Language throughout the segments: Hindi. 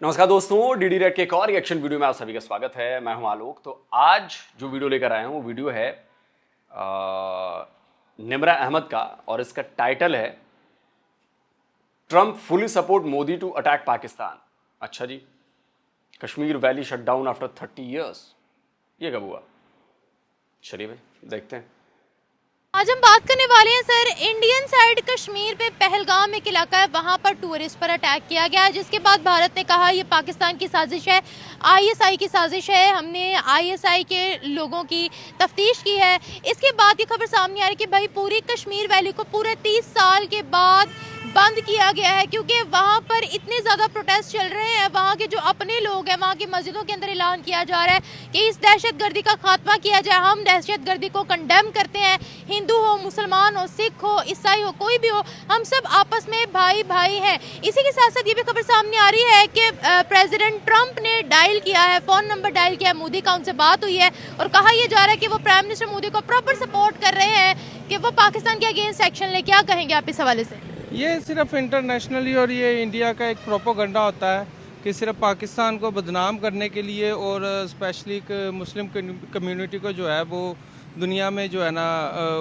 नमस्कार दोस्तों, डीडी रेड के एक और रिएक्शन वीडियो में आप सभी का स्वागत है। मैं हूं आलोक। तो आज जो वीडियो लेकर आया हूं वो वीडियो है निमरा अहमद का और इसका टाइटल है Trump fully support Modi to attack Pakistan. अच्छा जी, Kashmir valley shut down after 30 years, ये कब हुआ? चलिए भाई देखते हैं। आज हम बात करने वाले हैं सर, इंडियन साइड कश्मीर पे पहलगाम एक इलाका है, वहां पर टूरिस्ट पर अटैक किया गया, जिसके बाद भारत ने कहा ये पाकिस्तान की साजिश है, आईएसआई की साजिश है। हमने आईएसआई के लोगों की तफ्तीश की है। इसके बाद ये खबर सामने आ रही कि भाई पूरी कश्मीर वैली को पूरे 30 साल के बाद बंद किया गया है, क्योंकि वहां पर इतने ज़्यादा प्रोटेस्ट चल रहे हैं। वहां के जो अपने लोग हैं, वहां की मस्जिदों के अंदर ऐलान किया जा रहा है कि इस दहशतगर्दी का खात्मा किया जाए। हम दहशतगर्दी को कंडेम करते हैं, हिंदू हो, मुसलमान हो, सिख हो, ईसाई हो, कोई भी हो, हम सब आपस में भाई भाई हैं। इसी के साथ साथ ये भी खबर सामने आ रही है कि प्रेसिडेंट ट्रंप ने डायल किया है, फ़ोन नंबर डायल किया है मोदी का, उनसे बात हुई है और कहा यह जा रहा है कि वो प्राइम मिनिस्टर मोदी को प्रॉपर सपोर्ट कर रहे हैं कि वो पाकिस्तान के अगेंस्ट एक्शन ले। क्या कहेंगे आप इस हवाले से? ये सिर्फ इंटरनेशनली और ये इंडिया का एक प्रोपोगंडा होता है कि सिर्फ पाकिस्तान को बदनाम करने के लिए और स्पेशली मुस्लिम कम्युनिटी को जो है वो दुनिया में जो है ना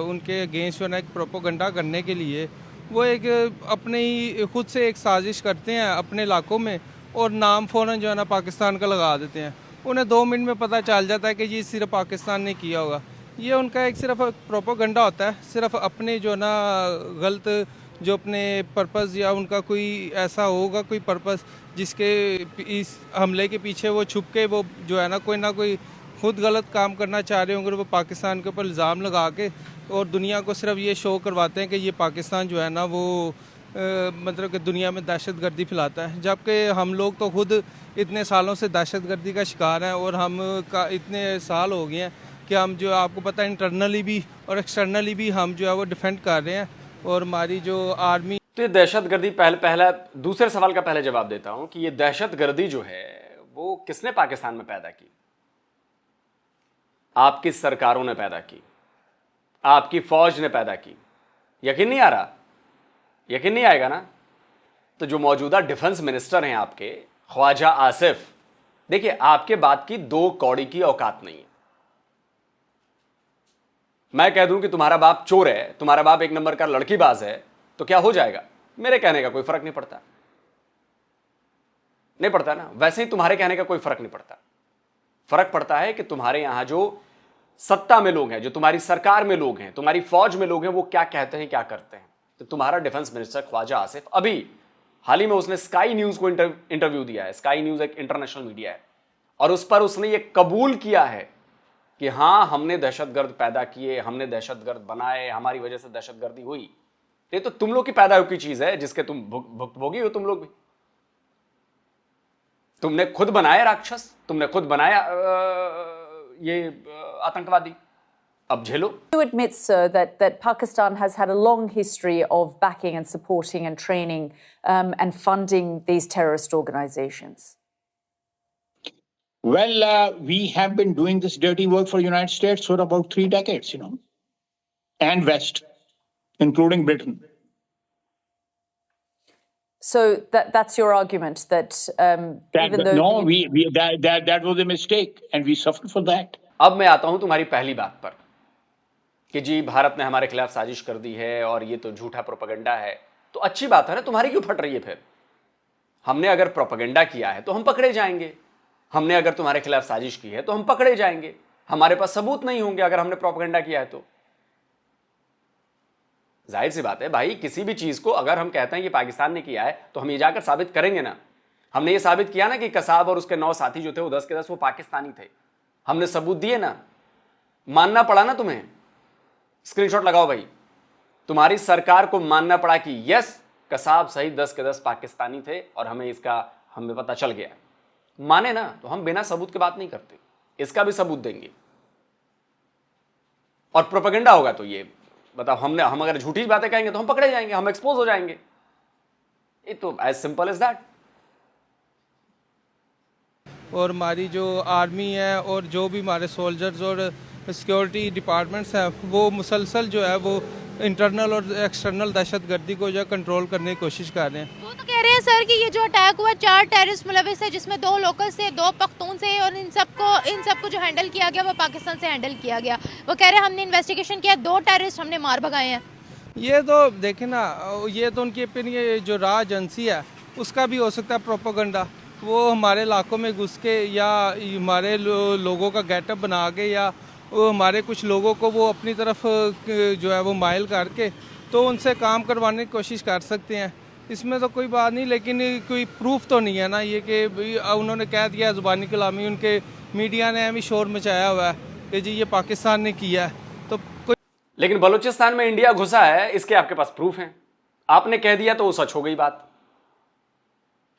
उनके अगेंस्ट जो है ना एक प्रोपोगंडा करने के लिए वो एक अपने ही खुद से एक साजिश करते हैं अपने इलाकों में और नाम फ़ौरन जो है ना पाकिस्तान का लगा देते हैं। उन्हें 2 मिनट में पता चल जाता है कि ये सिर्फ पाकिस्तान ने किया होगा। ये उनका एक सिर्फ प्रोपोगंडा होता है, सिर्फ अपने जो है ना गलत जो अपने पर्पज़ या उनका कोई ऐसा होगा कोई पर्पज़ जिसके इस हमले के पीछे वो छुप के वो जो है ना कोई खुद गलत काम करना चाह रहे होंगे, वो पाकिस्तान के ऊपर इल्ज़ाम लगा के और दुनिया को सिर्फ ये शो करवाते हैं कि ये पाकिस्तान जो है ना वो मतलब कि दुनिया में दहशतगर्दी फैलाता है, जबकि हम लोग तो खुद इतने सालों से दहशतगर्दी का शिकार हैं और हम का इतने साल हो गए हैं कि हम जो आपको पता है इंटरनली भी और एक्सटर्नली भी हम जो है वो डिफेंड कर रहे हैं और हमारी जो आर्मी। तो ये दहशतगर्दी पहला दूसरे सवाल का पहले जवाब देता हूं कि ये दहशतगर्दी जो है वो किसने पाकिस्तान में पैदा की? आपकी सरकारों ने पैदा की, आपकी फौज ने पैदा की। यकीन नहीं आ रहा? यकीन नहीं आएगा ना? तो जो मौजूदा डिफेंस मिनिस्टर हैं आपके ख्वाजा आसिफ, देखिए आपके बात की 2 कौड़ी की औकात नहीं है। मैं कह दूं कि तुम्हारा बाप चोर है, तुम्हारा बाप 1 नंबर का लड़कीबाज है, तो क्या हो जाएगा? मेरे कहने का कोई फर्क नहीं पड़ता, नहीं पड़ता ना। वैसे ही तुम्हारे कहने का कोई फर्क नहीं पड़ता। फर्क पड़ता है कि तुम्हारे यहां जो सत्ता में लोग हैं, जो तुम्हारी सरकार में लोग हैं, तुम्हारी फौज में लोग हैं, वो क्या कहते हैं, क्या करते हैं। तो तुम्हारा डिफेंस मिनिस्टर ख्वाजा आसिफ अभी हाल ही में उसने स्काई न्यूज को इंटरव्यू दिया है। स्काई न्यूज एक इंटरनेशनल मीडिया है और उस पर उसने ये कबूल किया है कि हां हमने दहशतगर्द पैदा किए, हमने दहशतगर्द बनाए, हमारी वजह से दहशतगर्दी हुई। ये तो तुम लोग की पैदा हुई चीज है जिसके तुम भुक्तभोगी हो। तुम लोग भी, तुमने खुद बनाया राक्षस, तुमने खुद बनाया ये आतंकवादी। अब झेलो। You admit, sir, that Pakistan has had a long history of backing and supporting and training and funding these terrorist organizations. Well, we have been doing this dirty work for the United States for about 3 decades, and West, including Britain. So that's your argument that even though that was a mistake, and we suffered for that. अब मैं आता हूं तुम्हारी पहली बात पर कि जी भारत ने हमारे खिलाफ साजिश कर दी है और ये तो झूठा प्रोपेगेंडा है। तो अच्छी बात है ना, तुम्हारी क्यों फट रही है फिर? हमने अगर प्रोपेगेंडा किया है तो हम पकड़े जाएंगे, हमने अगर तुम्हारे खिलाफ साजिश की है तो हम पकड़े जाएंगे। हमारे पास सबूत नहीं होंगे अगर हमने प्रोपेगेंडा किया है तो। जाहिर सी बात है भाई, किसी भी चीज को अगर हम कहते हैं कि पाकिस्तान ने किया है तो हम ये जाकर साबित करेंगे ना। हमने ये साबित किया ना कि कसाब और उसके 9 साथी जो थे वो 10 के 10 वो पाकिस्तानी थे। हमने सबूत दिए ना, मानना पड़ा ना तुम्हें। स्क्रीनशॉट लगाओ भाई, तुम्हारी सरकार को मानना पड़ा कि यस कसाब सहित 10 के 10 पाकिस्तानी थे और हमें पता चल गया। माने ना, तो हम बिना सबूत के बात नहीं करते, इसका भी सबूत देंगे। और प्रोपेगेंडा होगा तो ये बताओ, हम अगर झूठी बातें कहेंगे तो हम पकड़े जाएंगे, हम एक्सपोज हो जाएंगे। ये तो एज सिंपल एज दैट। और हमारी जो आर्मी है और जो भी हमारे सोल्जर्स और सिक्योरिटी डिपार्टमेंट्स हैं वो मुसलसल जो है वो इंटरनल और एक्सटर्नल दहशतगर्दी को जो है कंट्रोल करने की कोशिश कर रहे हैं। वो तो कह रहे हैं सर कि ये जो अटैक हुआ 4 टेररिस्ट मुलविस है, जिसमें 2 लोकल से 2 पख्तून से, और इन सबको जो हैंडल किया गया वो पाकिस्तान से हैंडल किया गया। वो कह रहे हैं हमने इन्वेस्टिगेशन किया, 2 टेररिस्ट हमने मार भगाए हैं। ये तो देखें ना, ये तो उनकी अपनी जो रॉ एजेंसी है उसका भी हो सकता है प्रोपेगेंडा। वो हमारे इलाकों में घुस के या हमारे लोगों का गेटअप बना के या वो हमारे कुछ लोगों को वो अपनी तरफ जो है वो माइल करके तो उनसे काम करवाने की कोशिश कर सकते हैं। इसमें तो कोई बात नहीं, लेकिन कोई प्रूफ तो नहीं है ना ये कि उन्होंने कह दिया ज़ुबानी कलामी, उनके मीडिया ने भी शोर मचाया हुआ है कि जी ये पाकिस्तान ने किया है। तो कोई लेकिन बलूचिस्तान में इंडिया घुसा है, इसके आपके पास प्रूफ हैं। आपने कह दिया तो वो सच हो गई बात।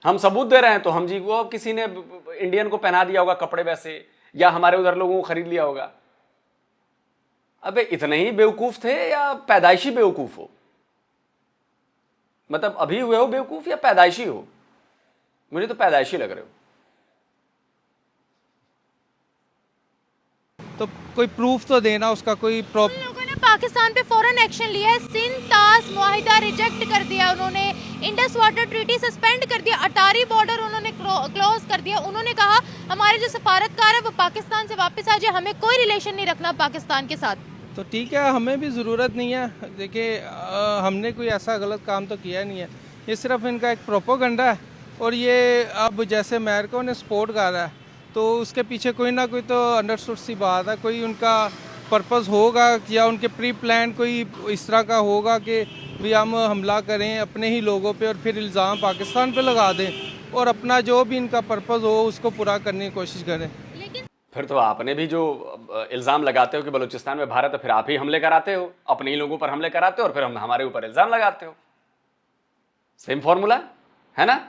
हम सबूत दे रहे हैं तो हम जी वो किसी ने इंडियन को पहना दिया होगा कपड़े वैसे, या हमारे उधर लोगों को खरीद लिया होगा। अबे इतने ही बेवकूफ थे या पैदाइशी बेवकूफ हो? मतलब अभी हुए हो बेवकूफ या पैदाइशी हो? मुझे तो पैदाइशी लग रहे हो। तो कोई प्रूफ तो देना उसका, कोई लोगों ने पाकिस्तान पे फौरन एक्शन लिया है। सिंध तास मुआहिदा रिजेक्ट कर दिया उन्होंने, इंडस वाटर ट्रीटी सस्पेंड कर दिया, अटारी बॉर्डर उन्होंने क्लोज कर दिया। उन्होंने कहा हमारे जो सफारतकार है वो पाकिस्तान से वापस आ जाए, हमें कोई रिलेशन नहीं रखना पाकिस्तान के साथ। तो ठीक है, हमें भी ज़रूरत नहीं है। देखिए हमने कोई ऐसा गलत काम तो किया नहीं है, ये सिर्फ इनका एक प्रोपोगंडा है। और ये अब जैसे अमेरिका ने सपोर्ट कर रहा है तो उसके पीछे कोई ना कोई तो अंडरस्टूड सी बात है, कोई उनका पर्पस होगा या उनके प्री प्लान कोई इस तरह का होगा कि भी हम हमला करें अपने ही लोगों पे और फिर इल्ज़ाम पाकिस्तान पे लगा दें और अपना जो भी इनका पर्पस हो उसको पूरा करने की कोशिश करें। फिर तो आपने भी जो इल्ज़ाम लगाते हो कि बलूचिस्तान में भारत है, फिर आप ही हमले कराते हो, अपने ही लोगों पर हमले कराते हो और फिर हम हमारे ऊपर इल्ज़ाम लगाते हो। सेम फॉर्मूला है ना?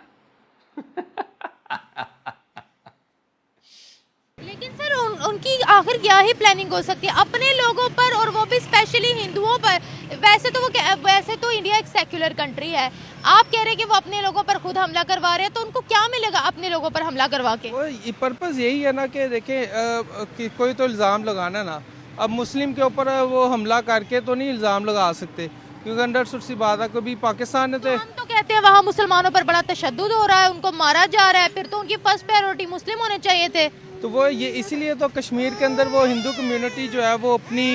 लेकिन सर उनकी आखिर क्या ही प्लानिंग हो सकती है अपने लोगों पर, और वो भी स्पेशली हिंदुओं पर। वैसे तो इंडिया एक सेक्युलर कंट्री है, आप कह रहे हैं कि वो अपने लोगों पर खुद हमला करवा रहे हैं, तो उनको क्या मिलेगा अपने लोगों पर हमला करवा के? पर्पस यही है ना कि देखें कि कोई तो इल्ज़ाम लगाना ना। अब मुस्लिम के ऊपर वो हमला करके तो नहीं इल्ज़ाम लगा सकते, क्योंकि अंडरस्टूड सी बात है कभी पाकिस्तान ने तो हम तो कहते हैं वहाँ मुसलमानों पर बड़ा तशद्दुद हो रहा है, उनको मारा जा रहा है, फिर तो उनकी फर्स्ट प्रायोरिटी मुस्लिम होने चाहिए थे। तो वो ये इसीलिए तो कश्मीर के अंदर वो हिंदू कम्युनिटी जो है वो अपनी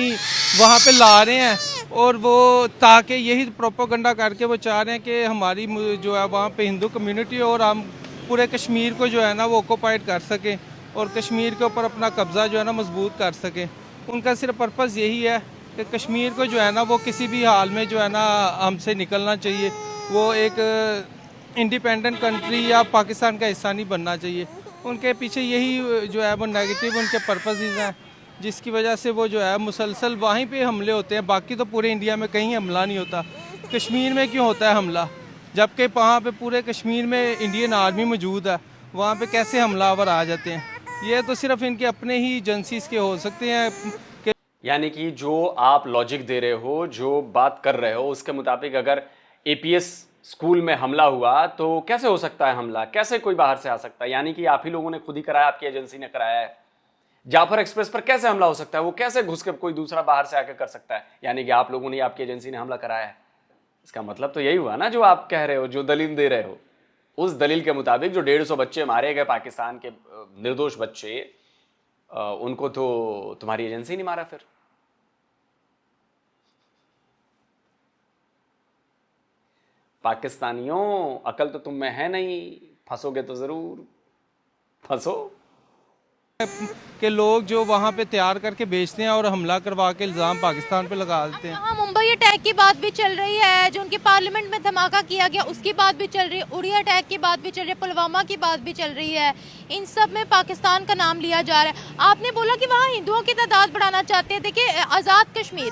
वहाँ पे ला रहे हैं, और वो ताकि यही प्रोपोगंडा करके वो चाह रहे हैं कि हमारी जो है वहाँ पे हिंदू कम्युनिटी हो और हम पूरे कश्मीर को जो है ना वो ऑक्यूपाइड कर सकें और कश्मीर के ऊपर अपना कब्ज़ा जो है ना मजबूत कर सकें। उनका सिर्फ पर्पस यही है कि कश्मीर को जो है ना वो किसी भी हाल में जो है ना हमसे निकलना चाहिए, वो एक इंडिपेंडेंट कंट्री या पाकिस्तान का हिस्सा नहीं बनना चाहिए। उनके पीछे यही जो है वो नेगेटिव उनके पर्पसेस हैं, जिसकी वजह से वो जो है मुसलसल वहीं पे हमले होते हैं। बाकी तो पूरे इंडिया में कहीं हमला नहीं होता, कश्मीर में क्यों होता है हमला? जबकि वहाँ पे पूरे कश्मीर में इंडियन आर्मी मौजूद है, वहाँ पे कैसे हमलावर आ जाते हैं? ये तो सिर्फ इनके अपने ही एजेंसीज के हो सकते हैं। यानी कि जो आप लॉजिक दे रहे हो, जो बात कर रहे हो, उसके मुताबिक अगर एपीएस स्कूल में हमला हुआ तो कैसे हो सकता है हमला? कैसे कोई बाहर से आ सकता है? यानी कि आप ही लोगों ने खुद ही कराया, आपकी एजेंसी ने कराया है। जाफर एक्सप्रेस पर कैसे हमला हो सकता है? वो कैसे घुस के कोई दूसरा बाहर से आकर कर सकता है? यानी कि आप लोगों ने, आपकी एजेंसी ने हमला कराया है। इसका मतलब तो यही हुआ ना जो आप कह रहे हो, जो दलील दे रहे हो। उस दलील के मुताबिक जो 150 बच्चे मारे गए पाकिस्तान के निर्दोष बच्चे, उनको तो तुम्हारी एजेंसी नहीं मारा। फिर पाकिस्तानियों, अकल तो तुम में है नहीं, फंसोगे तो जरूर फंसो। के लोग जो वहाँ पे तैयार करके बेचते हैं और हमला करवा के इल्ज़ाम पाकिस्तान पे लगा देते हैं। हाँ, मुंबई अटैक की बात भी चल रही है, जो उनके पार्लियामेंट में धमाका किया गया उसकी बात भी चल रही है, उड़ी अटैक की बात भी चल रही है, पुलवामा की बात भी चल रही है। इन सब में पाकिस्तान का नाम लिया जा रहा है। आपने बोला कि वहाँ हिंदुओं की तादाद बढ़ाना चाहते हैं। देखिए आज़ाद कश्मीर,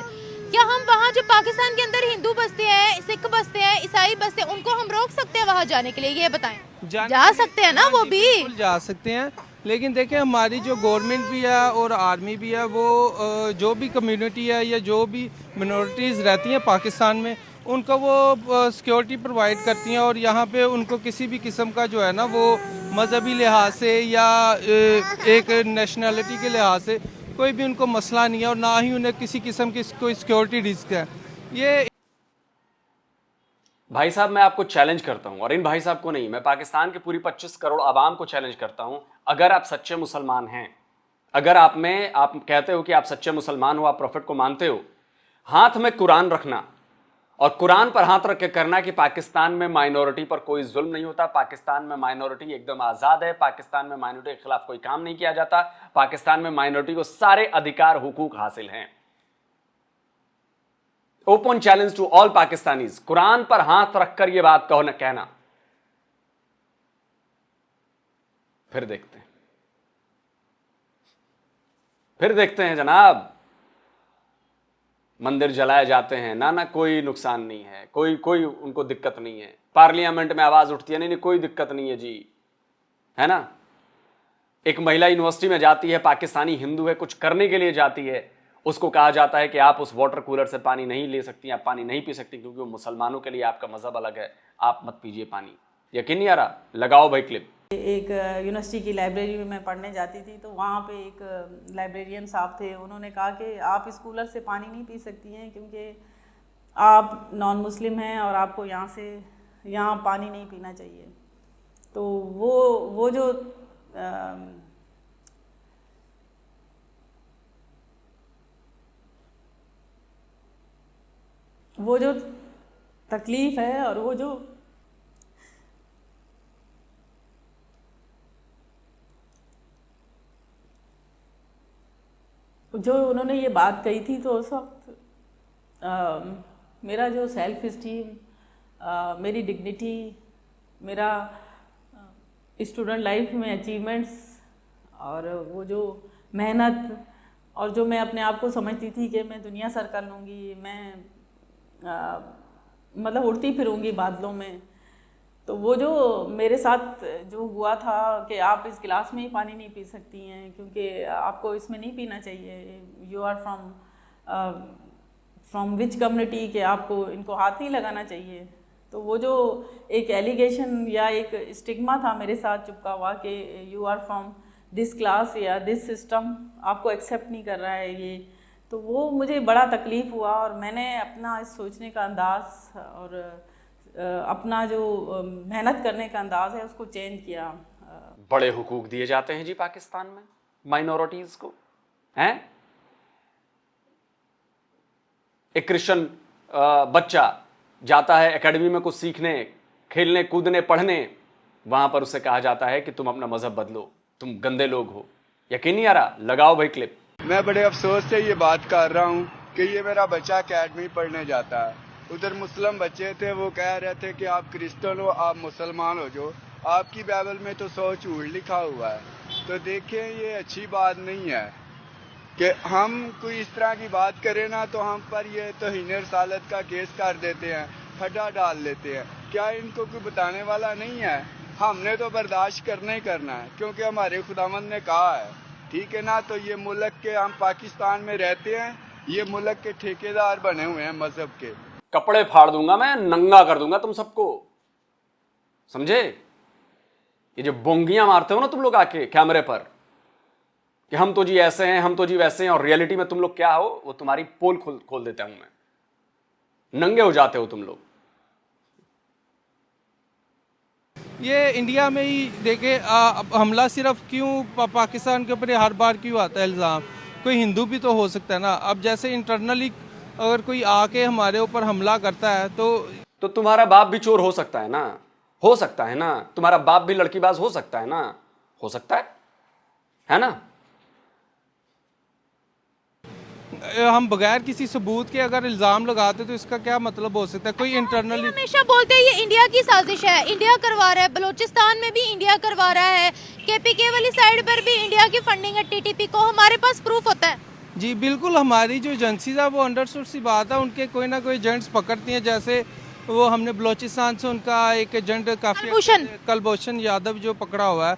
क्या हम वहाँ जो पाकिस्तान के अंदर हिंदू बसते हैं, सिख बसते हैं, ईसाई बसते हैं, उनको हम रोक सकते हैं वहाँ जाने के लिए? ये बताएं। जा सकते हैं ना? वो भी जा सकते हैं, लेकिन देखिए हमारी जो गवर्नमेंट भी है और आर्मी भी है, वो जो भी कम्युनिटी है या जो भी मिनॉरिटीज़ रहती हैं पाकिस्तान में, उनको वो सिक्योरिटी प्रोवाइड करती हैं। और यहाँ पे उनको किसी भी किस्म का जो है ना वो मजहबी लिहाज से या एक नेशनलिटी के लिहाज से कोई भी उनको मसला नहीं है, और ना ही उन्हें किसी किस्म की कोई सिक्योरिटी रिस्क है। ये भाई साहब मैं आपको चैलेंज करता हूं, और इन भाई साहब को नहीं, मैं पाकिस्तान की पूरी 25 करोड़ आवाम को चैलेंज करता हूं। अगर आप सच्चे मुसलमान हैं, अगर आप कहते हो कि आप सच्चे मुसलमान हो, आप प्रॉफिट को मानते हो, हाथ में कुरान रखना और कुरान पर हाथ रख के करना कि पाकिस्तान में माइनॉरिटी पर कोई जुल्म नहीं होता, पाकिस्तान में माइनॉरिटी एकदम आजाद है, पाकिस्तान में माइनॉरिटी के खिलाफ कोई काम नहीं किया जाता, पाकिस्तान में माइनॉरिटी को सारे अधिकार हुकूक हासिल हैं। Open challenge to all Pakistanis, Quran पर हाथ रखकर यह बात कहना, फिर देखते हैं जनाब। मंदिर जलाए जाते हैं ना कोई नुकसान नहीं है, कोई उनको दिक्कत नहीं है। पार्लियामेंट में आवाज उठती है, नहीं कोई दिक्कत नहीं है जी, है ना। एक महिला यूनिवर्सिटी में जाती है, पाकिस्तानी हिंदू है, कुछ करने के लिए जाती है, उसको कहा जाता है कि आप उस वाटर कूलर से पानी नहीं ले सकती, आप पानी नहीं पी सकती क्योंकि वो मुसलमानों के लिए आपका मजहब अलग है, आप मत पीजिए पानी। यकीन नहीं आ रहा? लगाओ भाई क्लिप। एक यूनिवर्सिटी की लाइब्रेरी में मैं पढ़ने जाती थी, तो वहाँ पे एक लाइब्रेरियन साहब थे। उन्होंने कहा कि आप इस कूलर से पानी नहीं पी सकती हैं क्योंकि आप नॉन मुस्लिम हैं और आपको यहाँ पानी नहीं पीना चाहिए। तो वो जो तकलीफ़ है और वो जो उन्होंने ये बात कही थी, तो उस वक्त मेरा जो सेल्फ इस्टीम, मेरी डिग्निटी, मेरा स्टूडेंट लाइफ में अचीवमेंट्स और वो जो मेहनत और जो मैं अपने आप को समझती थी कि मैं दुनिया सर कर लूँगी, मैं मतलब उड़ती फिरूँगी बादलों में, तो वो जो मेरे साथ जो हुआ था कि आप इस गिलास में ही पानी नहीं पी सकती हैं क्योंकि आपको इसमें नहीं पीना चाहिए, you are from which community, कि आपको इनको हाथ नहीं लगाना चाहिए। तो वो जो एक एलिगेशन या एक स्टिग्मा था मेरे साथ चिपका हुआ कि you are from this class या दिस सिस्टम, आपको एक्सेप्ट नहीं कर रहा है ये, तो वो मुझे बड़ा तकलीफ़ हुआ। और मैंने अपना इस सोचने का अंदाज़ और अपना जो मेहनत करने का अंदाज है उसको चेंज किया। बड़े हुकूक दिए जाते हैं जी पाकिस्तान में माइनॉरिटीज को, हैं? एक क्रिश्चियन बच्चा जाता है एकेडमी में कुछ सीखने, खेलने, कूदने, पढ़ने, वहां पर उसे कहा जाता है कि तुम अपना मजहब बदलो, तुम गंदे लोग हो। यकीन नहीं आ रहा? लगाओ भाई क्लिप। मैं बड़े अफसोस से ये बात कर रहा हूँ कि ये मेरा बच्चा एकेडमी पढ़ने जाता है, उधर मुस्लिम बच्चे थे, वो कह रहे थे कि आप क्रिश्चियन हो, आप मुसलमान हो, जो आपकी बाइबल में तो 100 झूठ लिखा हुआ है। तो देखें, ये अच्छी बात नहीं है कि हम कोई इस तरह की बात करें ना तो हम पर ये तौहीन रिसालत का केस कर देते हैं, फटा डाल लेते हैं। क्या इनको कोई बताने वाला नहीं है? हमने तो बर्दाश्त करना ही करना है क्योंकि हमारे खुदावंद ने कहा है, ठीक है ना। तो ये मुल्क के, हम पाकिस्तान में रहते हैं, ये मुल्क के ठेकेदार बने हुए हैं मजहब के। कपड़े फाड़ दूंगा मैं, नंगा कर दूंगा तुम सबको, समझे? ये जो बोंगियां मारते हो ना तुम लोग आके कैमरे पर कि हम तो जी ऐसे हैं, हम तो जी वैसे हैं, और रियलिटी में तुम लोग क्या हो, वो तुम्हारी पोल खोल देता हूं मैं, नंगे हो जाते हो तुम लोग। ये इंडिया में ही देखे हमला सिर्फ क्यों पाकिस्तान के ऊपर हर बार क्यों आता है इल्ज़ाम? कोई हिंदू भी तो हो सकता है ना। अब जैसे इंटरनली अगर कोई आके हमारे ऊपर हमला करता है तो तुम्हारा बाप भी चोर हो सकता है ना, हो सकता है ना, तुम्हारा बाप भी लड़कीबाज हो सकता है ना, हो सकता है ना। हम बगैर किसी सबूत के अगर इल्जाम लगाते तो इसका क्या मतलब हो सकता है? कोई इंटरनली हमेशा बोलते हैं ये इंडिया की साजिश है, इंडिया करवा रहा है, बलूचिस्तान में भी इंडिया करवा रहा है, केपीके वाली साइड पर भी इंडिया की फंडिंग है टीटीपी को, हमारे पास प्रूफ होता है। जी बिल्कुल, हमारी जो एजेंसीज है वो अंडरस्टूड सी बात है, उनके कोई ना कोई एजेंट्स पकड़ती हैं। जैसे वो हमने बलोचिस्तान से उनका एक एजेंट काफ़ी कुलभूषण यादव जो पकड़ा हुआ है,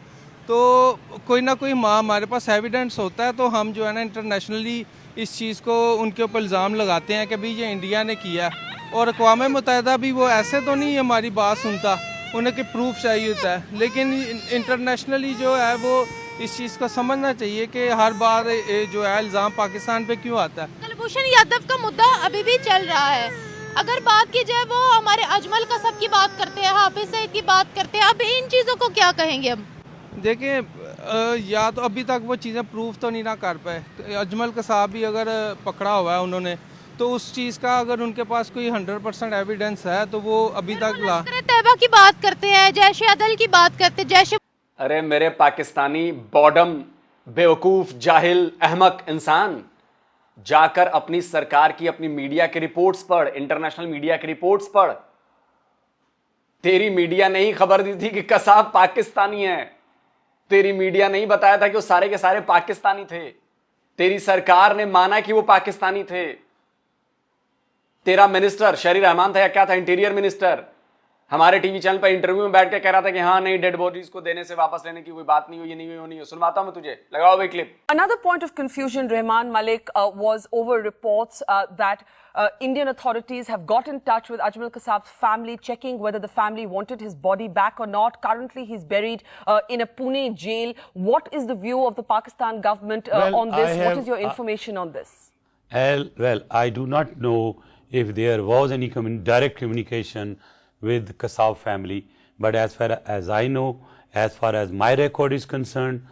तो कोई ना कोई हमारे पास एविडेंस होता है, तो हम जो है ना इंटरनेशनली इस चीज़ को उनके ऊपर इल्ज़ाम लगाते हैं कि भाई ये इंडिया ने किया है। और अक़वाम मुत्तहिदा भी वो ऐसे तो नहीं हमारी बात सुनता, उन्हें कि प्रूफ चाहिए होता है। लेकिन इंटरनेशनली जो है वो इस चीज़ को समझना चाहिए कि हर बार जो है इल्ज़ाम पाकिस्तान पे क्यों आता है। कुलभूषण यादव का मुद्दा अभी भी चल रहा है। अगर बात की जाए, वो हमारे अजमल कसब की बात करते हैं, हाफिज सईद की बात करते हैं, अब इन चीज़ों को क्या कहेंगे? अब देखिए, या तो अभी तक वो चीज़ें प्रूफ तो नहीं ना कर पाए। अजमल कसाब भी अगर पकड़ा हुआ है उन्होंने, तो उस चीज़ का अगर उनके पास कोई 100% एविडेंस है तो वो अभी तक ला। तैयबा की बात करते हैं, जैश अदल की बात करते हैं, जैश। अरे मेरे पाकिस्तानी बॉडम बेवकूफ जाहिल अहमक इंसान, जाकर अपनी सरकार की, अपनी मीडिया की रिपोर्ट्स पढ़, इंटरनेशनल मीडिया की रिपोर्ट्स पढ़। तेरी मीडिया ने ही खबर दी थी कि कसाब पाकिस्तानी है। तेरी मीडिया नहीं बताया था कि वो सारे के सारे पाकिस्तानी थे। तेरी सरकार ने माना कि वो पाकिस्तानी थे। तेरा मिनिस्टर शहरी रहमान था या क्या था, इंटीरियर मिनिस्टर, हमारे टीवी चैनल पर इंटरव्यू में बैठ के कह रहा था कि हाँ नहीं, डेड बॉडीज को देने से वापस लेने की कोई बात नहीं हुई, ये नहीं हुई, वो नहीं हुई। सुनवाता हूं मैं तुझे, लगाओ भाई clip. Another point of confusion, Rehman Malik, was over reports that Indian authorities have got in touch with Ajmal Kasab's family, checking whether the family wanted his body back or not. Currently, he's buried in a Pune jail. What is the view of the Pakistan government on this? What is your information on this? Well, I do not know if there was any direct communication with Kasab family, but as far as I know, as far as my record is concerned,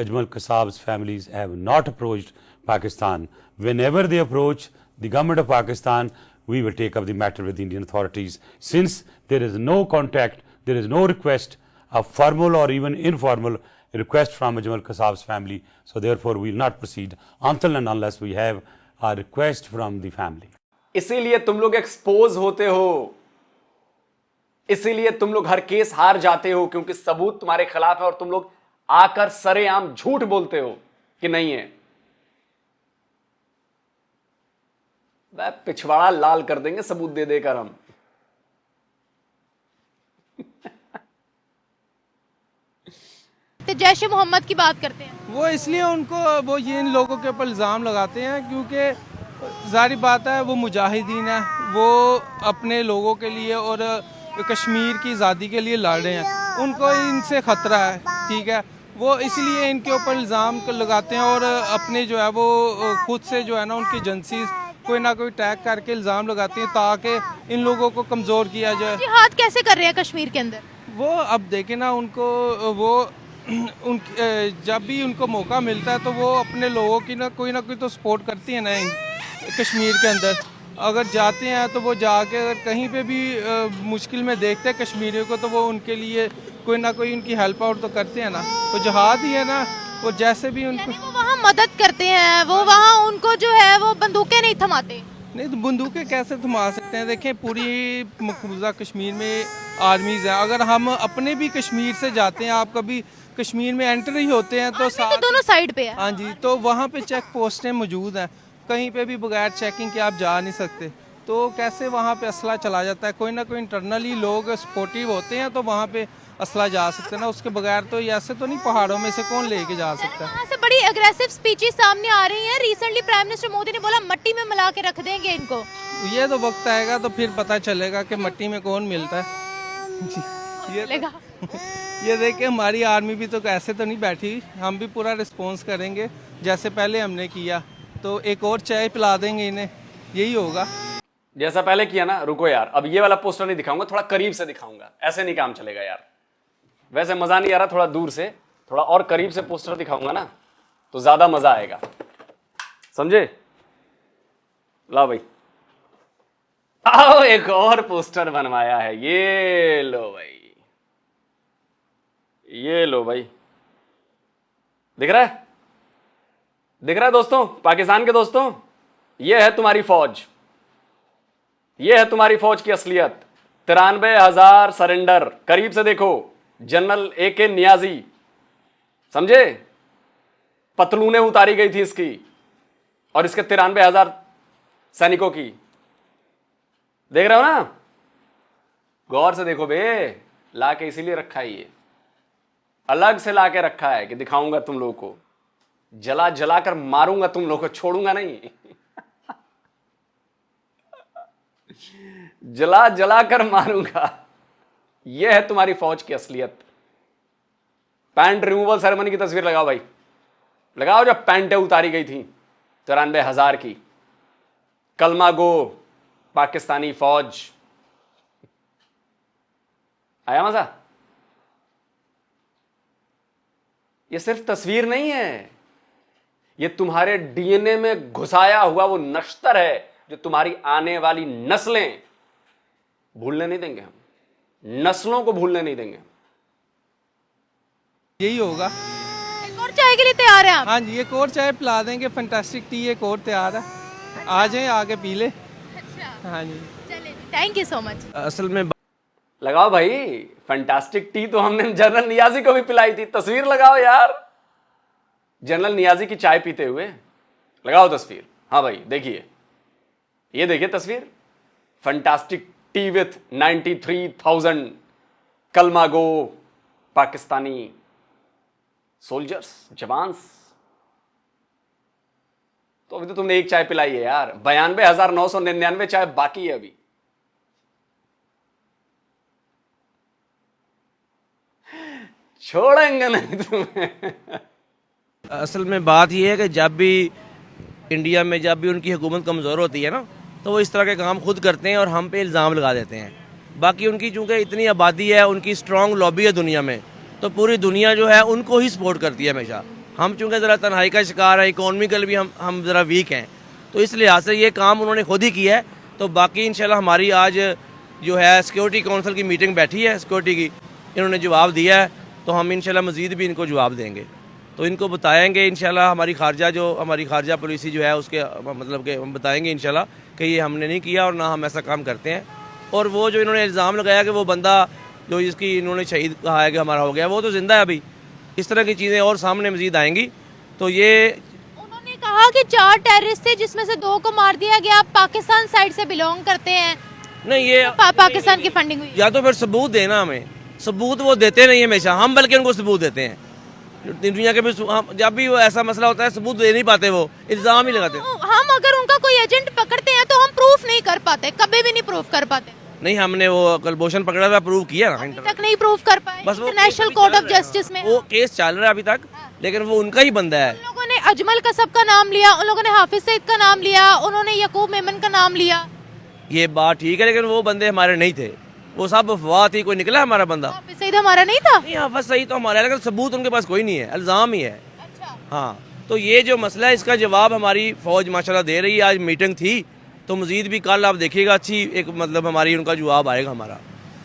Ajmal Kasab's families have not approached Pakistan. Whenever they approach the government of Pakistan, we will take up the matter with the Indian authorities. Since there is no contact, there is no request, a formal or even informal request from Ajmal Kasab's family, so therefore we will not proceed until and unless we have a request from the family. इसीलिए तुम लोग एक्सपोज होते हो, इसीलिए तुम लोग हर केस हार जाते हो, क्योंकि सबूत तुम्हारे खिलाफ है और तुम लोग आकर सरेआम झूठ बोलते हो कि नहीं है। वह पिछवाड़ा लाल कर देंगे सबूत दे देकर हम। जैश मोहम्मद की बात करते हैं, वो इसलिए उनको, वो ये इन लोगों के ऊपर इल्ज़ाम लगाते हैं क्योंकि जाहिर बात है वो मुजाहिदीन है, वो अपने लोगों के लिए और कश्मीर की आज़ादी के लिए लड़ रहे हैं, उनको इनसे ख़तरा है, ठीक है। वो इसलिए इनके ऊपर इल्ज़ाम लगाते हैं और अपने जो है वो खुद से जो है ना उनकी एजेंसीज कोई ना कोई टैग करके इल्ज़ाम लगाती हैं ताकि इन लोगों को कमज़ोर किया जाए। जिहाद कैसे कर रहे हैं कश्मीर के अंदर? वो अब देखें ना, उनको वो जब भी उनको मौका मिलता है तो वो अपने लोगों की ना कोई तो सपोर्ट करती है ना कश्मीर के अंदर। अगर जाते हैं तो वो जाके अगर कहीं पे भी मुश्किल में देखते हैं कश्मीरियों को तो वो उनके लिए कोई ना कोई उनकी हेल्प आउट तो करते हैं ना। तो जिहाद ही है ना, वो जैसे भी उनको वो वहाँ मदद करते हैं, वो वहाँ उनको जो है वो बंदूकें नहीं थमाते। नहीं तो बंदूकें कैसे थमा सकते हैं? देखें पूरी मकबूजा कश्मीर में आर्मीज़ है। अगर हम अपने भी कश्मीर से जाते हैं, आप कभी कश्मीर में एंटर ही होते हैं तो दोनों साइड पे है। हाँ जी, तो वहाँ पे चेक पोस्टें मौजूद हैं, कहीं पे भी बगैर चेकिंग के आप जा नहीं सकते। तो कैसे वहाँ पे असला चला जाता है? कोई ना कोई इंटरनली लोग सपोर्टिव होते हैं तो वहाँ पे असला जा सकते हैं ना, उसके बगैर तो ऐसे तो नहीं पहाड़ों में से कौन लेके जा सकता है। यहाँ से बड़ी अग्रेसिव स्पीचेस सामने आ रही हैं। रिसेंटली प्राइम मिनिस्टर मोदी ने बोला मट्टी में मिला के रख देंगे इनको। ये तो वक्त आएगा तो फिर पता चलेगा कि मट्टी में कौन मिलता है। ये देखिए हमारी आर्मी भी तो ऐसे तो नहीं बैठी, हम भी पूरा रिस्पॉन्स करेंगे जैसे पहले हमने किया, तो एक और चाय पिला देंगे इन्हें, यही होगा जैसा पहले किया ना। रुको यार, अब ये वाला पोस्टर नहीं दिखाऊंगा, थोड़ा करीब से दिखाऊंगा, ऐसे नहीं काम चलेगा यार। वैसे मजा नहीं आ रहा, थोड़ा दूर से, थोड़ा और करीब से पोस्टर दिखाऊंगा ना तो ज्यादा मजा आएगा, समझे? ला भाई, आओ एक और पोस्टर बनवाया है, ये लो भाई, ये लो भाई, दिख रहा है? दिख रहा है दोस्तों, पाकिस्तान के दोस्तों, ये है तुम्हारी फौज, ये है तुम्हारी फौज की असलियत। 93,000 सरेंडर, करीब से देखो, जनरल AK नियाजी, समझे? पतलूने उतारी गई थी इसकी और इसके 93,000 सैनिकों की। देख रहे हो ना? गौर से देखो बे, लाके इसीलिए रखा है, ये अलग से लाके रखा है कि दिखाऊंगा तुम लोगों को, जला जला कर मारूंगा तुम लोगों को, छोड़ूंगा नहीं। जला जला कर मारूंगा। यह है तुम्हारी फौज की असलियत। पैंट रिमूवल सेरेमनी की तस्वीर लगाओ भाई, लगाओ जब पैंटें उतारी गई थी 93,000 की। कलमा गो पाकिस्तानी फौज। आया मजा? ये सिर्फ तस्वीर नहीं है, ये तुम्हारे डीएनए में घुसाया हुआ वो नश्तर है जो तुम्हारी आने वाली नस्लें भूलने नहीं देंगे। हम नस्लों को भूलने नहीं देंगे। यही होगा। एक और चाय के लिए तैयार हैं आप? हाँ जी, एक और चाय पिला देंगे, फैंटास्टिक टी एक और तैयार है, आ जाए आके पी ले। अच्छा, हाँ जी, चलिए, थैंक यू सो मच। असल में लगाओ भाई, फैंटास्टिक टी तो हमने जनरल नियाजी को भी पिलाई थी। तस्वीर लगाओ यार, जनरल नियाजी की चाय पीते हुए। लगाओ तस्वीर। हाँ भाई देखिए, ये देखिए तस्वीर, फैंटास्टिक टी विथ 93,000 कलमा गो पाकिस्तानी सोल्जर्स, जवान्स। तो अभी तो तुमने एक चाय पिलाई है यार, 92,999 चाय बाकी है अभी। छोड़ेंगे नहीं तुम्हें। असल में बात यह है कि जब भी इंडिया में जब भी उनकी हुकूमत कमज़ोर होती है ना, तो वो इस तरह के काम खुद करते हैं और हम पे इल्ज़ाम लगा देते हैं। बाकी उनकी चूँकि इतनी आबादी है, उनकी स्ट्रॉन्ग लॉबी है दुनिया में, तो पूरी दुनिया जो है उनको ही सपोर्ट करती है हमेशा। हम चूँकि ज़रा तन्हाई का शिकार है, इकोनॉमिकल भी हम ज़रा वीक हैं, तो इस लिहाज से ये काम उन्होंने खुद ही किया है। तो बाकी इंशाल्लाह हमारी आज जो है सिक्योरिटी काउंसिल की मीटिंग बैठी है सिक्योरिटी की, इन्होंने जवाब दिया है, तो हम इंशाल्लाह मज़ीद भी इनको जवाब देंगे। तो इनको बताएंगे इंशाल्लाह, हमारी खारजा पॉलिसी जो है उसके मतलब के हम बताएंगे इंशाल्लाह कि ये हमने नहीं किया और ना हम ऐसा काम करते हैं। और वो जो इन्होंने इल्ज़ाम लगाया कि वो बंदा जो इसकी इन्होंने शहीद कहा है कि हमारा हो गया, वो तो जिंदा है अभी। इस तरह की चीज़ें और सामने मज़ीद आएंगी। तो ये उन्होंने कहा कि 4 टेररिस्ट थे जिसमें से 2 को मार दिया गया, आप पाकिस्तान साइड से बिलोंग करते हैं। नहीं, ये पाकिस्तान की फंडिंग हुई। या तो फिर सबूत देना, हमें सबूत वो देते नहीं हमेशा, हम बल्कि उनको सबूत देते हैं। दुनिया के भी जब भी वो ऐसा मसला होता है सबूत दे नहीं पाते, वो इल्ज़ाम ही लगाते हैं। हम अगर उनका कोई एजेंट पकड़ते हैं तो हम प्रूफ नहीं कर पाते, कभी भी नहीं प्रूफ कर पाते। नहीं, हमने वो कलभूषण पकड़ा था, प्रूव किया ना, अभी तक नहीं प्रूफ कर पाए। बस वो इंटरनेशनल कोर्ट ऑफ जस्टिस में वो केस चल रहा है अभी तक, लेकिन वो उनका ही बंदा है। उन लोगों ने अजमल कसब का नाम लिया, उन लोगों ने हाफिज सईद का नाम लिया, उन्होंने यकूब मेमन का नाम लिया। ये बात ठीक है, लेकिन वो बंदे हमारे नहीं थे, वो सब अफवाह थी। कोई निकला हमारा बंदा? हाफिज सईद हमारा नहीं था। नहीं, हाफिज सईद तो हमारा है, लेकिन सबूत उनके पास कोई नहीं है, इल्ज़ाम ही है। अच्छा। हाँ, तो ये जो मसला है इसका जवाब हमारी फौज माशाल्लाह दे रही है। आज मीटिंग थी, तो मजीद भी कल आप देखिएगा अच्छी एक मतलब हमारी उनका जवाब आएगा हमारा।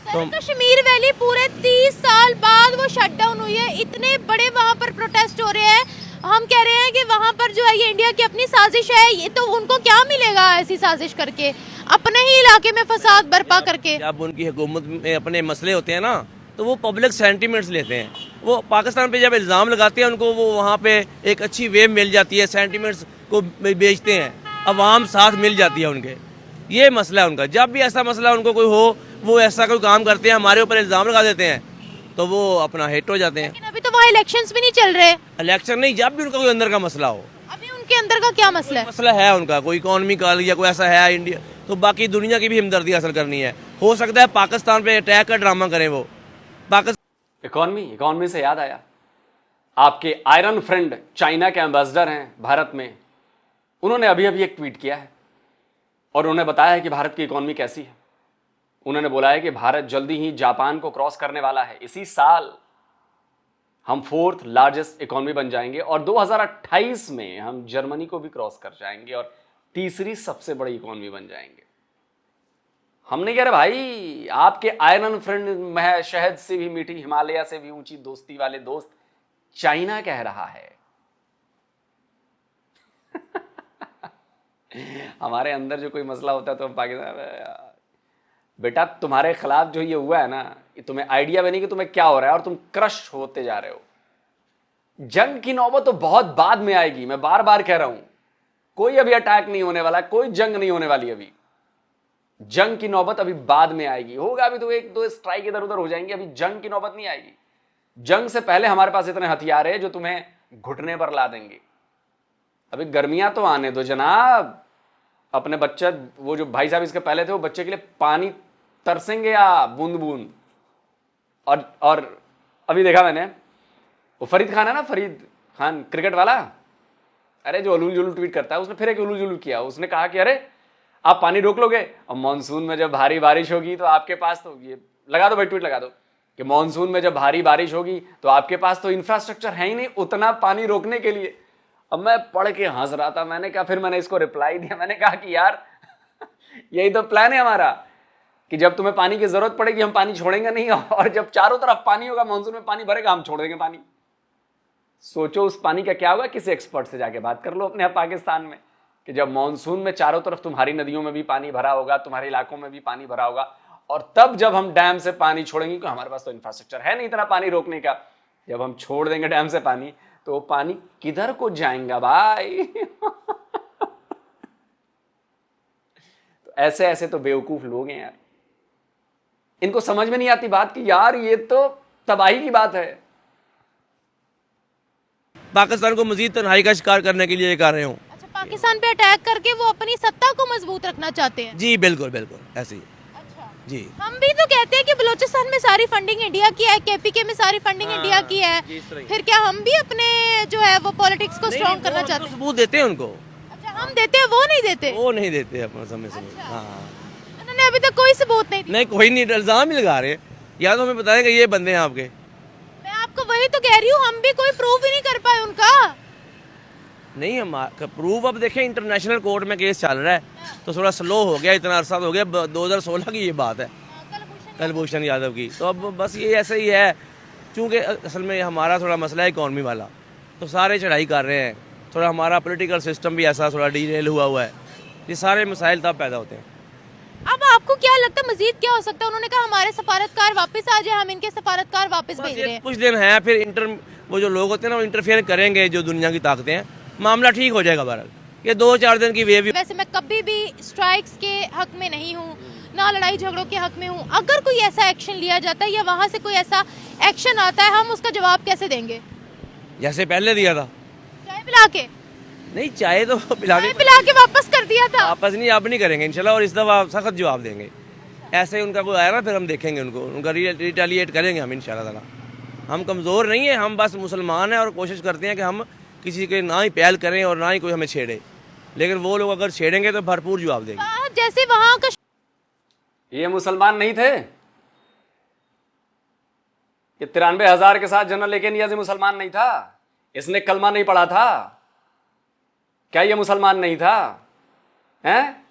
तो कश्मीर वैली पूरे 30 साल बाद वो शट डाउन हुई है, इतने बड़े वहाँ पर प्रोटेस्ट हो रहे हैं। हम कह रहे हैं कि वहाँ पर जो है ये इंडिया की अपनी साजिश है, ये तो उनको क्या मिलेगा ऐसी साजिश करके, अपने ही इलाके में फसाद बर्पा करके। जब उनकी हुकूमत में अपने मसले होते हैं ना, तो वो पब्लिक सेंटीमेंट्स लेते हैं। वो पाकिस्तान पे जब इल्ज़ाम लगाते हैं, उनको वो वहाँ पे एक अच्छी वेव मिल जाती है, सेंटीमेंट्स को बेचते हैं, अवाम साथ मिल जाती है उनके। ये मसला है उनका। जब भी ऐसा मसला उनको कोई हो, वो ऐसा कोई काम करते हैं, हमारे ऊपर इल्ज़ाम लगा देते हैं, तो वो अपना हिट हो जाते हैं। लेकिन अभी तो वहाँ इलेक्शंस भी नहीं चल रहे। इलेक्शन नहीं, जब भी उनका कोई अंदर का मसला हो। अभी उनके अंदर का क्या मसला है? मसला है उनका कोई इकॉनमी का या कोई ऐसा है इंडिया, तो बाकी दुनिया की भी हमदर्दी हासिल करनी है। हो सकता है पाकिस्तान पे अटैक का ड्रामा करें वो। इकॉनमी से याद आया, आपके आयरन फ्रेंड चाइना के एम्बेसडर हैं भारत में, उन्होंने अभी अभी एक ट्वीट किया है और उन्होंने बताया है कि भारत की इकॉनमी कैसी है। उन्होंने बोला है कि भारत जल्दी ही जापान को क्रॉस करने वाला है। इसी साल हम 4th लार्जेस्ट इकॉनमी बन जाएंगे और 2028 में हम जर्मनी को भी क्रॉस कर जाएंगे और 3री सबसे बड़ी इकॉनमी बन जाएंगे। हमने कह रहे भाई, आपके आयरन फ्रेंड शहद से भी मीठी, हिमालय से भी ऊंची दोस्ती वाले दोस्त चाइना कह रहा है। हमारे अंदर जो कोई मसला होता है तो हम पाकिस्तान, बेटा तुम्हारे खिलाफ जो ये हुआ है ना, ये तुम्हें आइडिया भी नहीं कि तुम्हें क्या हो रहा है और तुम क्रश होते जा रहे हो। जंग की नौबत तो बहुत बाद में आएगी, मैं बार बार कह रहा हूं। कोई अभी अटैक नहीं होने वाला, कोई जंग नहीं होने वाली। अभी जंग की नौबत अभी बाद में आएगी। होगा अभी तो 1-2 स्ट्राइक इधर उधर हो जाएंगे, अभी जंग की नौबत नहीं आएगी। जंग से पहले हमारे पास इतने हथियार है जो तुम्हें घुटने पर ला देंगे। अभी गर्मियां तो आने दो जनाब। अपने बच्चे, वो जो भाई साहब इसके पहले थे, वो बच्चे के लिए पानी तरसेंगे या बूंद बूंद। और अभी देखा मैंने, वो फरीद खान है ना, फरीद खान क्रिकेट वाला, अरे जो उलूल जुलूल ट्वीट करता है, उसने फिर एक उलूल जुलूल किया। उसने कहा कि अरे आप पानी रोक लोगे, और मानसून में जब भारी बारिश होगी तो आपके पास तो ये लगा दो भाई, ट्वीट लगा दो कि मानसून में जब भारी बारिश होगी तो आपके पास तो इंफ्रास्ट्रक्चर है ही नहीं उतना पानी रोकने के लिए। अब मैं पढ़ के हंस रहा था, मैंने कहा, फिर मैंने इसको रिप्लाई दिया, मैंने कहा कि यार यही तो प्लान है हमारा कि जब तुम्हें पानी की जरूरत पड़ेगी हम पानी छोड़ेंगे नहीं, और जब चारों तरफ पानी होगा, मानसून में पानी भरेगा, हम छोड़ देंगे पानी। सोचो उस पानी का क्या होगा, किसी एक्सपर्ट से जाके बात कर लो अपने यहाँ पाकिस्तान में कि जब मानसून में चारों तरफ तुम्हारी नदियों में भी पानी भरा होगा, तुम्हारे इलाकों में भी पानी भरा होगा, और तब जब हम डैम से पानी छोड़ेंगे, क्योंकि हमारे पास तो इंफ्रास्ट्रक्चर है नहीं इतना पानी रोकने का, जब हम छोड़ देंगे डैम से पानी तो वो पानी किधर को जाएगा भाई? तो ऐसे ऐसे तो बेवकूफ लोग हैं यार, इनको समझ में नहीं आती बात कि यार ये तो तबाही की बात है। पाकिस्तान को मजीद तन्हाई का शिकार करने के लिए कर रहे हूँ। अच्छा, पाकिस्तान पे अटैक करके वो अपनी सत्ता को मजबूत रखना चाहते हैं? जी बिल्कुल बिल्कुल ऐसे ही। अच्छा जी, हम भी तो कहते हैं कि बलूचिस्तान में सारी फंडिंग इंडिया की है, केपीके में सारी फंडिंग इंडिया की है, फिर क्या हम भी अपने जो है वो पॉलिटिक्स को स्ट्रॉन्ग करना चाहते हैं? सबूत देते हैं उनको। अच्छा, हम देते हैं, वो नहीं देते? वो नहीं देते अपना समय से। हाँ, उन्होंने अभी तक कोई सबूत नहीं दिया। नहीं कोई नहीं, इल्जाम ही लगा रहे, या तो हमें बताएं कि ये बंदे हैं आपके। मैं आपको वही तो कह रही हूँ, हम भी कोई प्रूफ ही नहीं कर पाए उनका। नहीं, हम प्रूफ अब देखें, इंटरनेशनल कोर्ट में केस चल रहा है तो थोड़ा स्लो हो गया, इतना अरसा हो गया, 2016 की ये बात है, कलभूषण यादव की। तो अब बस ये ऐसे ही है, चूँकि असल में हमारा थोड़ा मसला है इकॉनमी वाला, तो सारे चढ़ाई कर रहे हैं, थोड़ा हमारा पॉलिटिकल सिस्टम भी ऐसा थोड़ा डीरेल हुआ है, ये सारे मसाइल तब पैदा होते हैं। अब आपको क्या लगता है मजीद क्या हो सकता है? उन्होंने कहा हमारे सफारतकार वापस आ जाए, हम इनके सफारतकार वापस भेज रहे हैं। कुछ दिन है, फिर वो जो लोग होते हैं ना, वो इंटरफेयर करेंगे, जो दुनिया की ताकतें हैं, मामला ठीक हो जाएगा। बहरहाल ये 2-4 दिन की वेव। वैसे मैं कभी भी स्ट्राइक्स के हक में नहीं हूँ, ना लड़ाई झगड़ों के हक में हूँ। अगर कोई ऐसा एक्शन लिया जाता है या वहाँ से कोई ऐसा एक्शन आता है, हम उसका जवाब कैसे देंगे? जैसे पहले दिया था, चाय पिला के? नहीं, चाय तो पिला के वापस कर दिया था। वापस नहीं, अब नहीं करेंगे इंशाल्लाह, और इस दफा सख्त जवाब देंगे। ऐसे उनका कोई आया ना, फिर हम देखेंगे उनको, उनका रिटेलिएट करेंगे हम इंशाल्लाह ताला। हम कमज़ोर नहीं है, हम बस मुसलमान हैं और कोशिश करते हैं कि हम किसी के ना ही पहल करें और ना ही कोई हमें छेड़े, लेकिन वो लोग अगर छेड़ेंगे तो भरपूर जवाब देंगे। जैसे वहाँ का ये मुसलमान नहीं थे, ये 93,000 के साथ जनरल लेके नियाज़ी मुसलमान नहीं था, इसने कलमा नहीं पढ़ा था, क्या ये मुसलमान नहीं था? हैं?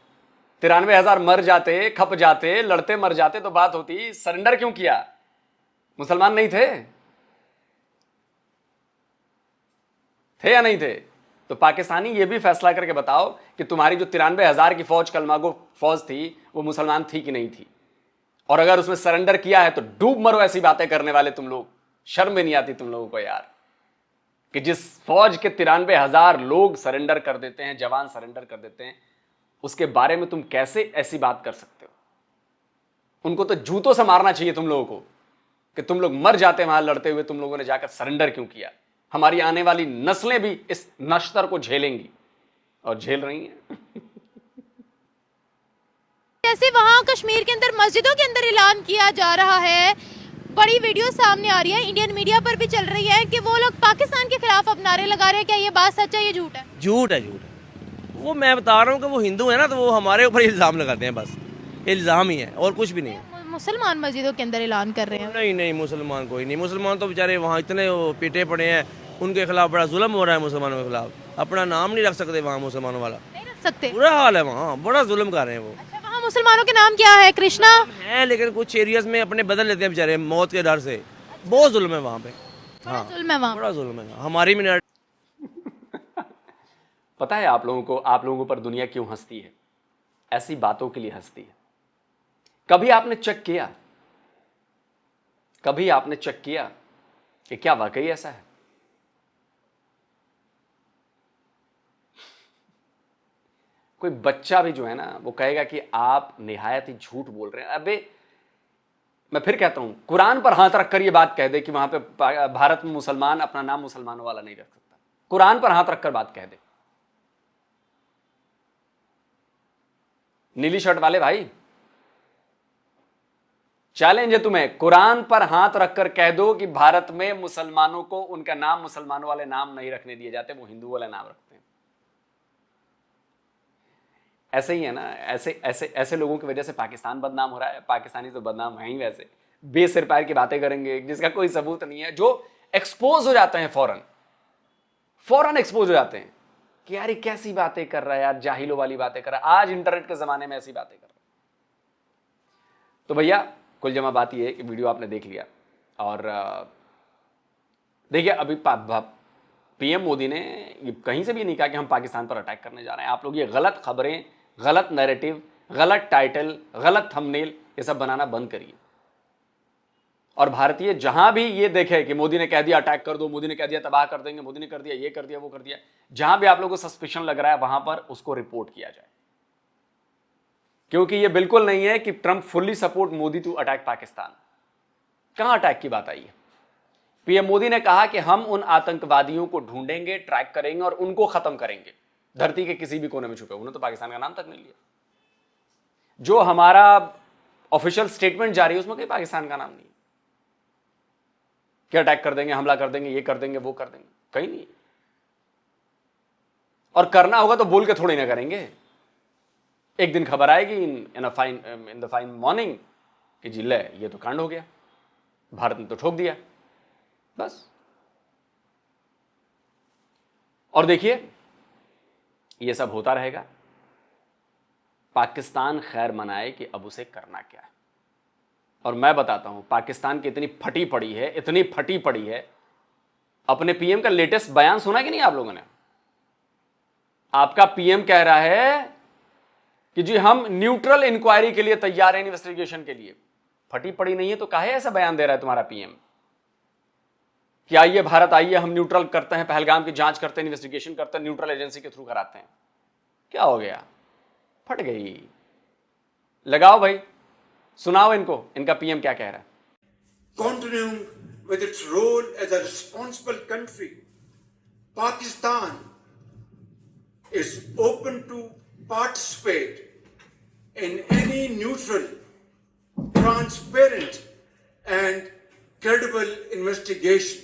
93,000 मर जाते, खप जाते, लड़ते मर जाते तो बात होती, सरेंडर क्यों किया? मुसलमान नहीं थे? थे या नहीं थे? तो पाकिस्तानी ये भी फैसला करके बताओ कि तुम्हारी जो 93,000 की फौज, कलमागो फौज थी, वो मुसलमान थी कि नहीं थी? और अगर उसमें सरेंडर किया है तो डूब मरो ऐसी बातें करने वाले तुम लोग। शर्म भी नहीं आती तुम लोगों को यार, कि जिस फौज के 93,000 लोग सरेंडर कर देते हैं, जवान सरेंडर कर देते हैं, उसके बारे में तुम कैसे ऐसी बात कर सकते हो? उनको तो जूतों से मारना चाहिए तुम लोगों को कि तुम लोग मर जाते वहां लड़ते हुए, तुम लोगों ने जाकर सरेंडर क्यों किया? हमारी आने वाली नस्लें भी इस नश्तर को झेलेंगी और झेल रही हैं। जैसे वहाँ कश्मीर के अंदर मस्जिदों के अंदर ऐलान किया जा रहा है, बड़ी वीडियो सामने आ रही है, इंडियन मीडिया पर भी चल रही है कि वो लोग पाकिस्तान के खिलाफ अब नारे लगा रहे हैं। क्या ये बात सच है, ये झूठ है? झूठ है, झूठ है। वो मैं बता रहा हूँ कि वो हिंदू है ना, तो वो हमारे ऊपर इल्ज़ाम लगाते हैं, बस इल्ज़ाम ही है और कुछ भी नहीं है। मुसलमान मस्जिदों के अंदर ऐलान कर रहे हैं? नहीं नहीं, मुसलमान कोई नहीं, मुसलमान तो बेचारे वहाँ इतने पीटे पड़े हैं, उनके खिलाफ बड़ा जुल्म हो रहा है मुसलमानों के खिलाफ, अपना नाम नहीं रख सकते वहाँ मुसलमानों वाला, नहीं रख सकते, बुरा हाल है वहाँ, बड़ा जुल्म कर रहे हैं वो। अच्छा, वहाँ मुसलमानों के नाम क्या है? कृष्णा है, लेकिन कुछ एरियाज में अपने बदल लेते हैं बेचारे मौत के डर से, बहुत जुल्म है वहाँ पे। हाँ, जुल्म है वहाँ, बड़ा जुल्म है हमारी मिनट। पता है आप लोगों पर दुनिया क्यों हंसती है? ऐसी बातों के लिए हंसती है। कभी आपने चेक किया कि क्या वाकई ऐसा है? कोई बच्चा भी जो है ना, वो कहेगा कि आप निहायत ही झूठ बोल रहे हैं। अबे मैं फिर कहता हूं, कुरान पर हाथ रखकर ये बात कह दे कि वहां पे भारत में मुसलमान अपना नाम मुसलमानों वाला नहीं रख सकता, कुरान पर हाथ रखकर बात कह दे। नीली शर्ट वाले भाई, चैलेंज है तुम्हें, कुरान पर हाथ रखकर कह दो कि भारत में मुसलमानों को उनका नाम मुसलमानों वाले नाम नहीं रखने दिए जाते, वो हिंदू वाले नाम रखते हैं। ऐसे ही है ना, ऐसे लोगों की वजह से पाकिस्तान बदनाम हो रहा है। पाकिस्तानी तो बदनाम है ही वैसे, बेसिर पैर की बातें करेंगे जिसका कोई सबूत नहीं है, जो एक्सपोज हो जाते हैं फौरन एक्सपोज हो जाते हैं कि यार ये कैसी बातें कर रहा है यार, जाहिलों वाली बातें कर रहा है। आज इंटरनेट के जमाने में ऐसी बातें कर रहा है। तो भैया कुल जमा बात ये है कि वीडियो आपने देख लिया, और देखिए अभी पीएम मोदी ने कहीं से भी नहीं कहा कि हम पाकिस्तान पर अटैक करने जा रहे हैं। आप लोग ये गलत खबरें, गलत नैरेटिव, गलत टाइटल, गलत थंबनेल ये सब बनाना बंद करिए। और भारतीय जहां भी ये देखे कि मोदी ने कह दिया अटैक कर दो, मोदी ने कह दिया तबाह कर देंगे, मोदी ने कर दिया ये कर दिया वो कर दिया, जहां भी आप लोगों को सस्पिशन लग रहा है वहां पर उसको रिपोर्ट किया जाए। क्योंकि ये बिल्कुल नहीं है कि Trump fully support Modi to attack Pakistan. कहां अटैक की बात आई है? पीएम मोदी ने कहा कि हम उन आतंकवादियों को ढूंढेंगे, ट्रैक करेंगे और उनको खत्म करेंगे धरती के किसी भी कोने में छुपे। उन्होंने तो पाकिस्तान का नाम तक नहीं लिया। जो हमारा ऑफिशियल स्टेटमेंट जारी है उसमें कहीं पाकिस्तान का नाम नहीं, कि अटैक कर देंगे, हमला कर देंगे, ये कर देंगे वो कर देंगे, कहीं नहीं। और करना होगा तो बोल के थोड़ी ना करेंगे। एक दिन खबर आएगी इन द फाइन मॉर्निंग कि जी ले ये तो कांड हो गया, भारत ने तो ठोक दिया, बस। और देखिए ये सब होता रहेगा। पाकिस्तान खैर मनाए कि अब उसे करना क्या है। और मैं बताता हूं पाकिस्तान की इतनी फटी पड़ी है, इतनी फटी पड़ी है। अपने पीएम का लेटेस्ट बयान सुना कि नहीं आप लोगों ने? आपका पीएम कह रहा है कि जी हम न्यूट्रल इंक्वायरी के लिए तैयार हैं, इन्वेस्टिगेशन के लिए। फटी पड़ी नहीं है तो काहे ऐसा बयान दे रहा है तुम्हारा पीएम कि आइए भारत आइए, हम न्यूट्रल करते हैं, पहलगाम की जांच करते हैं, इन्वेस्टिगेशन करते हैं, न्यूट्रल एजेंसी के थ्रू कराते हैं। क्या हो गया? फट गई। लगाओ भाई, सुनाओ इनको, इनका पीएम क्या कह रहा है। Continuing with its role as a responsible country, Pakistan is open to participate in any neutral, transparent and credible investigation.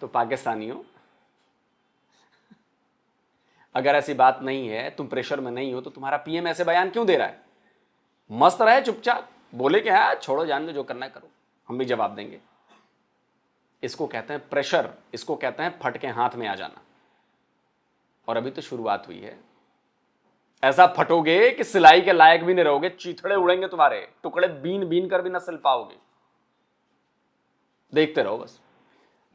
तो पाकिस्तानियों, अगर ऐसी बात नहीं है, तुम प्रेशर में नहीं हो, तो तुम्हारा पीएम ऐसे बयान क्यों दे रहा है? मस्त रहे चुपचाप, बोले कि हाँ छोड़ो जान दो, जो करना है करो, हम भी जवाब देंगे। इसको कहते हैं प्रेशर, इसको कहते हैं फट के हाथ में आ जाना। और अभी तो शुरुआत हुई है। ऐसा फटोगे कि सिलाई के लायक भी नहीं रहोगे, चीथड़े उड़ेंगे तुम्हारे, टुकड़े बीन बीन कर भी ना सिल पाओगे। देखते रहो बस।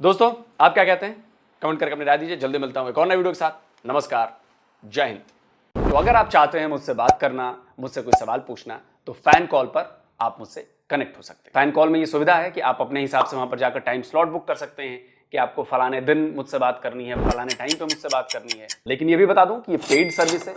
दोस्तों आप क्या कहते हैं? कमेंट करके अपनी राय दीजिए। जल्दी मिलता हूं एक और नए वीडियो के साथ। नमस्कार, जय हिंद। तो अगर आप चाहते हैं मुझसे बात करना, मुझसे कोई सवाल पूछना, तो फैन कॉल पर आप मुझसे कनेक्ट हो सकते हैं। फैन कॉल में ये सुविधा है कि आप अपने हिसाब से वहां पर जाकर टाइम स्लॉट बुक कर सकते हैं कि आपको फलाने दिन मुझसे बात करनी है, फलाने टाइम पे मुझसे बात करनी है। लेकिन ये भी बता दूं कि ये पेड सर्विस है।